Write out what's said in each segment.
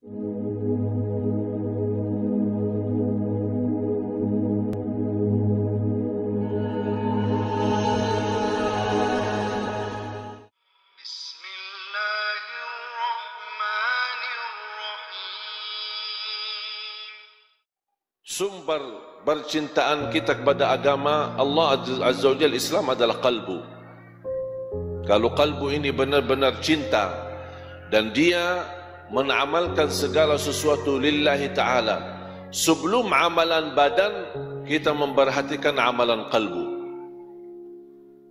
Sumber percintaan kita kepada agama Allah Azza wa Jalla, Islam adalah kalbu. Kalau kalbu ini benar-benar cinta dan dia menamalkan segala sesuatu lillahi ta'ala, sebelum amalan badan kita memperhatikan amalan kalbu.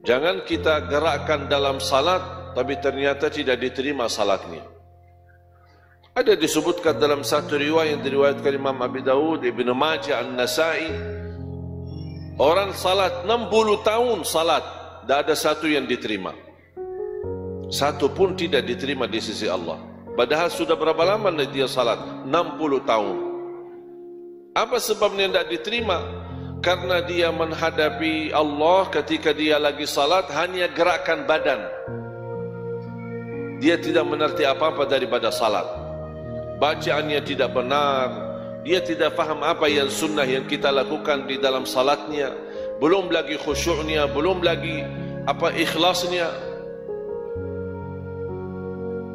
Jangan kita gerakkan dalam salat tapi ternyata tidak diterima salatnya. Ada disebutkan dalam satu riwayat yang diriwayatkan Imam Abi Dawud, Ibnu Majah, An-Nasai, orang salat 60 tahun salat, tidak ada satu yang diterima. Satu pun tidak diterima di sisi Allah. Padahal sudah berapa lama dia salat? 60 tahun. Apa sebabnya tidak diterima? Karena dia menghadapi Allah ketika dia lagi salat hanya gerakan badan. Dia tidak mengerti apa-apa daripada salat. Bacaannya tidak benar, dia tidak faham apa yang sunnah yang kita lakukan di dalam salatnya, belum lagi khusyuknya, belum lagi apa ikhlasnya.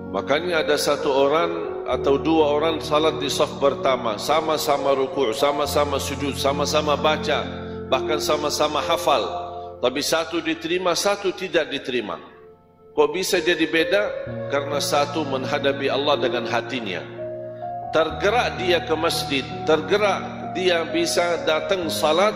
Makanya ada satu orang atau dua orang salat di saf pertama, sama-sama rukuk, sama-sama sujud, sama-sama baca, bahkan sama-sama hafal, tapi satu diterima, satu tidak diterima. Kok bisa jadi beda? Karena satu menghadapi Allah dengan hatinya, tergerak dia ke masjid, tergerak dia bisa datang salat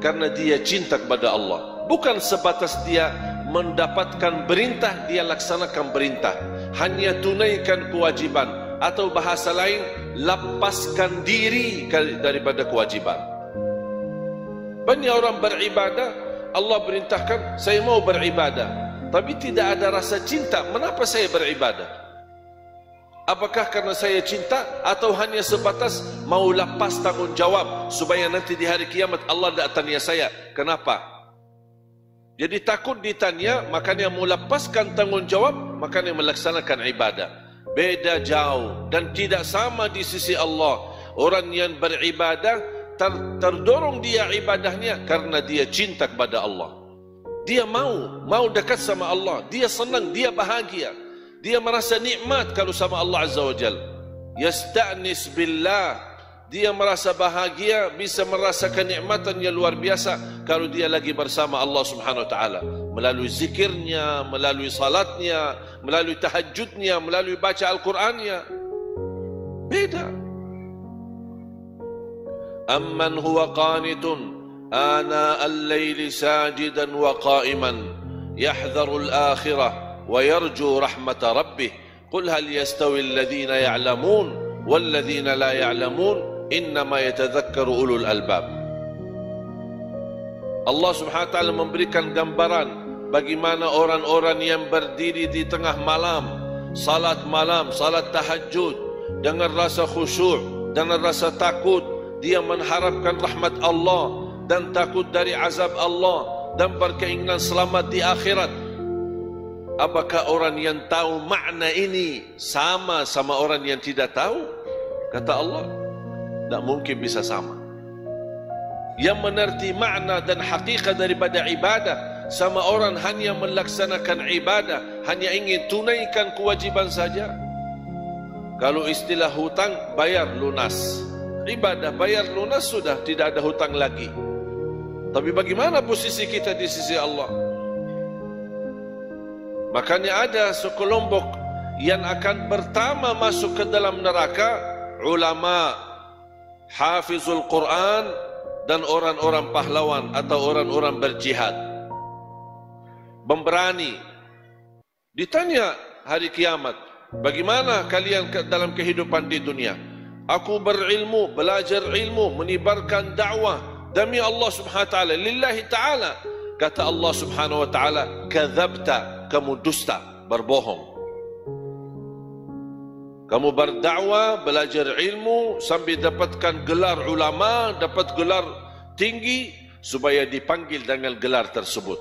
karena dia cinta kepada Allah. Bukan sebatas dia mendapatkan perintah, dia laksanakan perintah, hanya tunaikan kewajiban, atau bahasa lain, lepaskan diri daripada kewajiban. Banyak orang beribadah, Allah perintahkan, saya mau beribadah, tapi tidak ada rasa cinta. Mengapa saya beribadah? Apakah karena saya cinta atau hanya sebatas mau lepas tanggungjawab supaya nanti di hari kiamat Allah tidak tanya saya kenapa? Jadi takut ditanya, makanya mau lepaskan tanggungjawab, makanya melaksanakan ibadah. Beda jauh dan tidak sama di sisi Allah. Orang yang beribadah terdorong dia ibadahnya karena dia cinta kepada Allah. Dia mau dekat sama Allah, dia senang, dia bahagia. Dia merasa nikmat kalau sama Allah Azza wa Jal. Yasta'nis billah. Dia merasa bahagia, bisa merasakan nikmatan yang luar biasa kalau dia lagi bersama Allah Subhanahu wa ta'ala. Melalui zikirnya, melalui salatnya, melalui tahajudnya, melalui baca Al-Qurannya. Beda. Amman huwa qanitun ana al-layli sajidan wa qa'iman yahdharu al-akhirah ويرجو رحمة ربه قل هل يستوي الذين يعلمون والذين لا يعلمون إنما يتذكر أولو الألباب. Allah Subhanahu wa ta'ala memberikan gambaran bagaimana orang-orang yang berdiri di tengah malam, salat tahajud dengan rasa khusyuk, dengan rasa takut, dia mengharapkan rahmat Allah dan takut dari azab Allah dan berkeinginan selamat di akhirat. Apakah orang yang tahu makna ini sama orang yang tidak tahu? Kata Allah, tidak mungkin bisa sama. Yang mengerti makna dan hakikat daripada ibadah sama orang hanya melaksanakan ibadah, hanya ingin tunaikan kewajiban saja. Kalau istilah hutang, bayar lunas. Ibadah bayar lunas, sudah tidak ada hutang lagi. Tapi bagaimana posisi kita di sisi Allah? Makanya ada sekelompok yang akan pertama masuk ke dalam neraka, ulama, hafizul Quran, dan orang-orang pahlawan atau orang-orang berjihad. Pemberani. Ditanya hari kiamat, bagaimana kalian dalam kehidupan di dunia? Aku berilmu, belajar ilmu, menyebarkan dakwah demi Allah Subhanahu wa ta'ala, lillahi ta'ala. Kata Allah Subhanahu wa ta'ala, kadzabta, kamu dusta, berbohong. Kamu berdakwah, belajar ilmu sambil dapatkan gelar ulama, dapat gelar tinggi supaya dipanggil dengan gelar tersebut.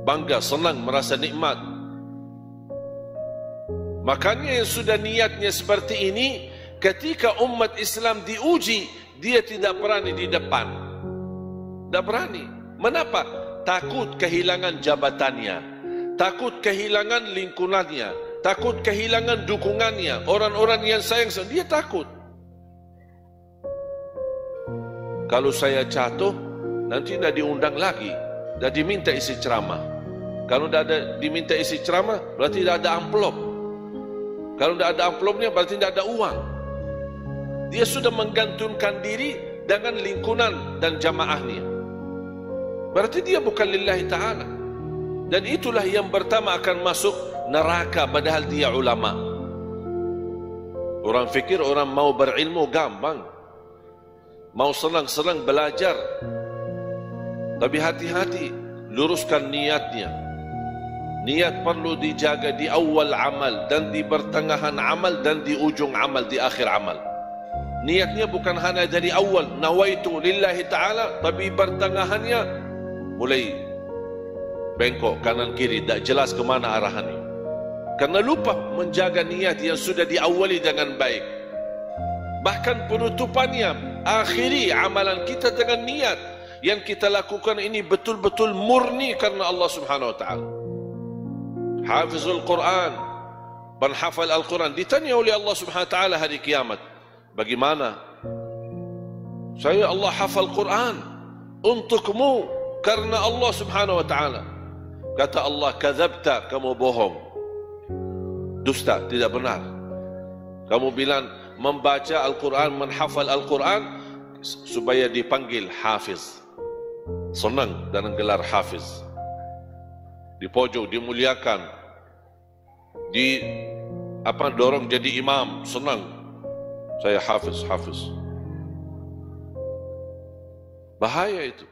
Bangga, senang, merasa nikmat. Makanya yang sudah niatnya seperti ini, Ketika umat Islam diuji, dia tidak berani di depan. Tidak berani. Menapa? Takut kehilangan jabatannya, takut kehilangan lingkungannya, takut kehilangan dukungannya, orang-orang yang sayang, dia takut. Kalau saya jatuh, nanti tidak diundang lagi, tidak diminta isi ceramah. Kalau tidak ada diminta isi ceramah, berarti tidak ada amplop. Kalau tidak ada amplopnya, berarti tidak ada uang. Dia sudah menggantungkan diri dengan lingkungan dan jamaahnya. Berarti dia bukan lillahi ta'ala. Dan itulah yang pertama akan masuk neraka, padahal dia ulama. Orang fikir orang mau berilmu gampang, mau senang-senang belajar. Tapi hati-hati, luruskan niatnya. Niat perlu dijaga di awal amal, dan di pertengahan amal, dan di ujung amal, di akhir amal. Niatnya bukan hanya dari awal, nawaitu lillahi ta'ala, tapi pertengahannya mulai bengkok kanan kiri, tak jelas ke mana arahannya. Karena lupa menjaga niat yang sudah diawali dengan baik. Bahkan penutupannya, akhiri amalan kita dengan niat yang kita lakukan ini betul-betul murni karena Allah Subhanahu wa taala. Hafizul Quran, penghafal Al-Quran, ditanya oleh Allah Subhanahu wa taala hari kiamat, bagaimana? Saya Allah hafal Quran untukmu karena Allah Subhanahu wa taala. Kata Allah, kadzabta, kamu bohong, dusta, tidak benar. Kamu bilang membaca Al-Quran, menghafal Al-Quran supaya dipanggil hafiz, senang dengan gelar hafiz, di pojok dimuliakan, di dorong jadi imam, senang, saya hafiz. Bahaya itu.